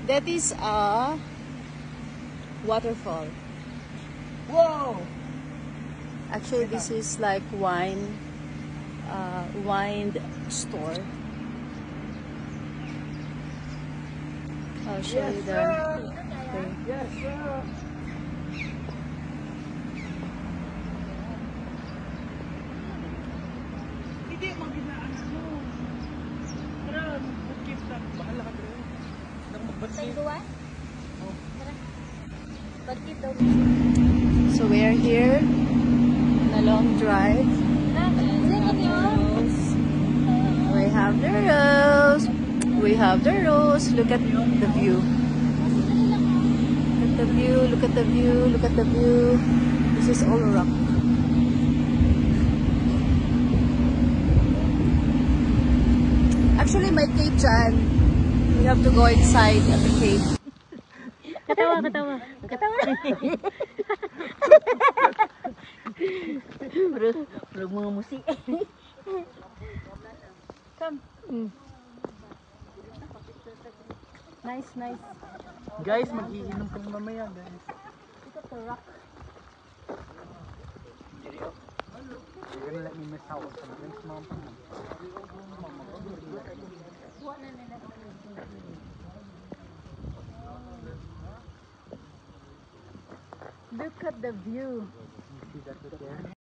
That is a waterfall. Whoa! Actually, this is like wine store. I'll show you the. Okay. Yes, sir. Hindi mo ginaan ano. Tara, mag-keep lang. Bahala ka bro. Nang mag-keep. Oh. So we are here on a long drive. We have the rose. We have the rose. Look at the view. Look at the view. Look at the view. Look at the view. This is all rock. Actually, my cave dyan. We have to go inside at the cave. Katawa. Bro, mga musi. Come. Nice. Guys, mag-iinom kami mamaya, guys. Look at the rock. You're gonna let me miss out on some drinks, Mom? Look at the view. See that right there?